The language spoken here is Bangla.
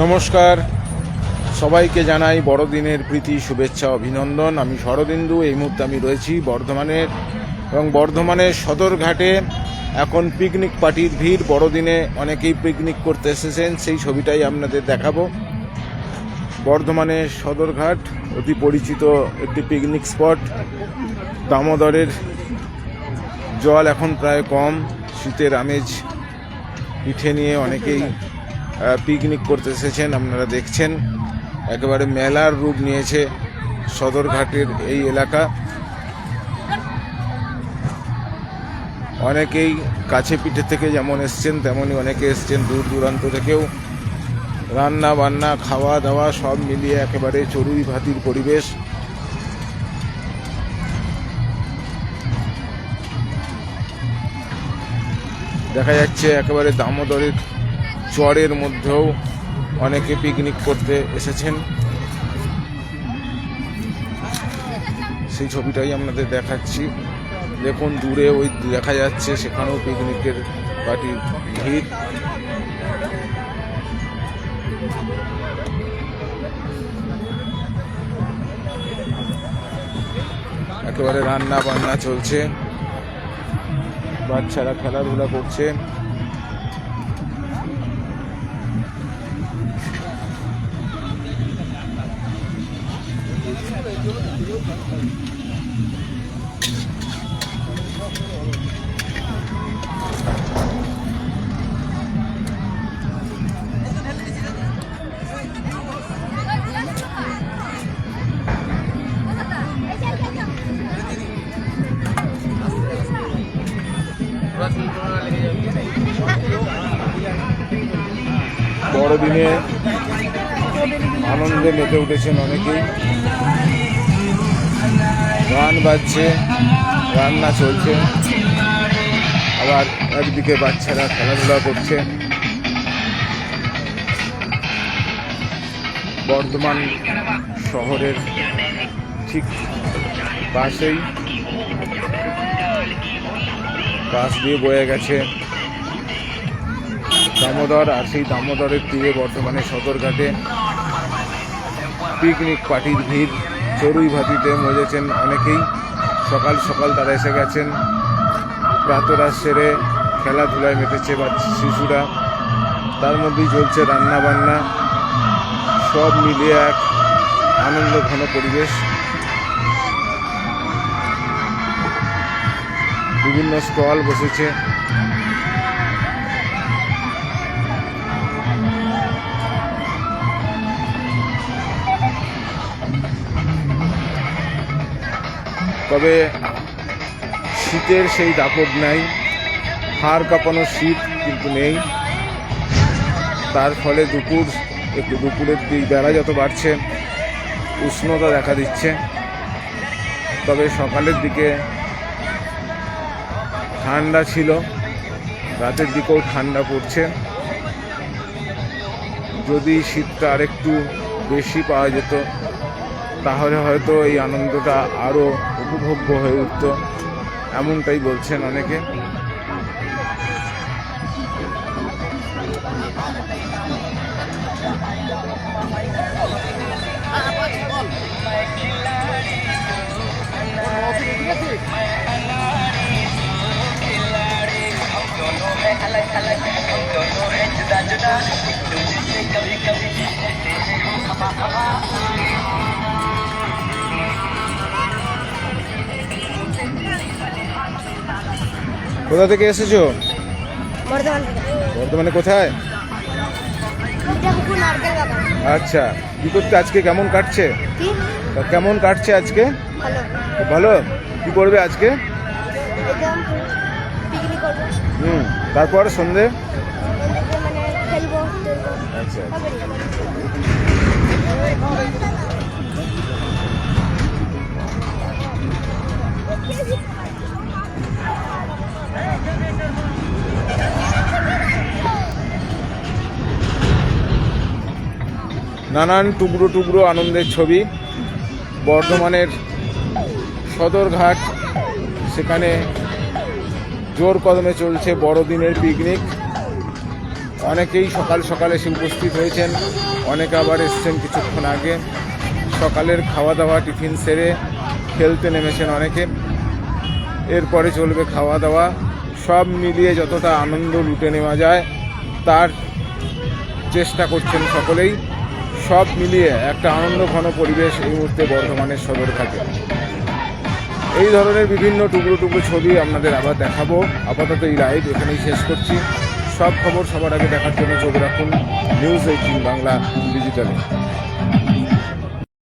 নমস্কার, সবাইকে জানাই বড়দিনের প্রীতি শুভেচ্ছা অভিনন্দন। আমি শরদিন্দু। এই মুহূর্তে আমি রয়েছি বর্ধমানের এবং বর্ধমানের সদরঘাটে। এখন পিকনিক পার্টির ভিড়। বড়দিনে অনেকেই পিকনিক করতে এসেছেন, সেই ছবিটাই আপনাদের দেখাবো। বর্ধমানের সদরঘাট অতি পরিচিত একটি পিকনিক স্পট। দামোদরের জল এখন প্রায় কম, শীতের আমেজ পিঠে নিয়ে অনেকেই পিকনিক করতে এসেছেন। আপনারা দেখছেন একেবারে মেলার রূপ নিয়েছে সদরঘাটের এই এলাকা। অনেকেই কাছে পিঠে থেকে যেমন এসছেন, তেমনই অনেকে এসছেন দূর দূরান্ত থেকেও। রান্না বান্না, খাওয়া দাওয়া সব মিলিয়ে একেবারে চড়ুই ভাতির পরিবেশ। দেখা যাচ্ছে একেবারে দামোদরের চরের মধ্যেও অনেকে পিকনিক করতে এসেছেন। সেই ছবিটাই আপনাদের দেখাচ্ছি। দেখুন দূরে ওই দেখা যাচ্ছে, সেখানেও পিকনিকের পার্টির ভিড়। একেবারে রান্না বান্না চলছে, বাচ্চারা খেলাধুলা করছে। বড়দিনে আনন্দে মেতে উঠেছেন অনেকেই। গান বাজছে, রান্না চলছে, আবার একদিকে বাচ্চারা খেলাধুলা করছে। বর্ধমান শহরের ঠিক পাশেই, পাশ দিয়ে বয়ে গেছে দামোদর। আর সেই দামোদরের তীরে বর্তমানে সদরঘাটে পিকনিক পার্টির ভিড়। চড়ুই ভাতিতে মজেছেন অনেকেই। সকাল সকাল তারা এসে গেছেন, প্রাতরাশ সেরে খেলাধুলায় মেতেছে শিশুরা। তার মধ্যেই চলছে রান্না বান্না, সব মিলিয়ে এক আনন্দ ঘন পরিবেশ। বিভিন্ন স্টল বসেছে। তবে শীতের সেই দাপট নাই, হাড় কাঁপানো শীত কিন্তু নেই। তার ফলে দুপুরের বেলা যত বাড়ছে উষ্ণতা দেখা দিচ্ছে। তবে সকালের দিকে ঠান্ডা ছিল, রাতের দিকেও ঠান্ডা পড়ছে। যদি শীতটা আরেকটু বেশি পাওয়া যেত তাহলে হয়তো এই আনন্দটা আরও উপভোগ্য হয়ে উঠত, এমনটাই বলছেন অনেকে। কোথা থেকে এসেছো? বর্ধমানে কোথায়? আচ্ছা, কি করতে আজকে? কেমন কাটছে? কেমন কাটছে আজকে? ভালো। কি করবে আজকে? তারপর সন্ধে? আচ্ছা, নানান টুকরো টুকরো আনন্দের ছবি। বর্ধমানের সদরঘাট, সেখানে জোর কদমে চলছে বড়দিনের পিকনিক। অনেকেই সকাল সকাল এসে উপস্থিত হয়েছেন, অনেকে আবার এসছেন কিছুক্ষণ আগে। সকালের খাওয়া দাওয়া টিফিন সেরে খেলতে নেমেছেন অনেকে, এরপরে চলবে খাওয়া দাওয়া। সব মিলিয়ে যতটা আনন্দ লুটে নেওয়া যায় তার চেষ্টা করছেন সকলেই। সব মিলিয়ে একটা আনন্দ ঘন পরিবেশ এই মুহূর্তে বর্ধমানের সদরঘাটে। এই ধরনের বিভিন্ন টুকরো টুকরো ছবি আপনাদের আবার দেখাবো। আপাতত এই লাইভ এখানেই শেষ করছি। সব খবর সবার আগে দেখার জন্য চোখ রাখুন নিউজ 18 বাংলা ডিজিটালে।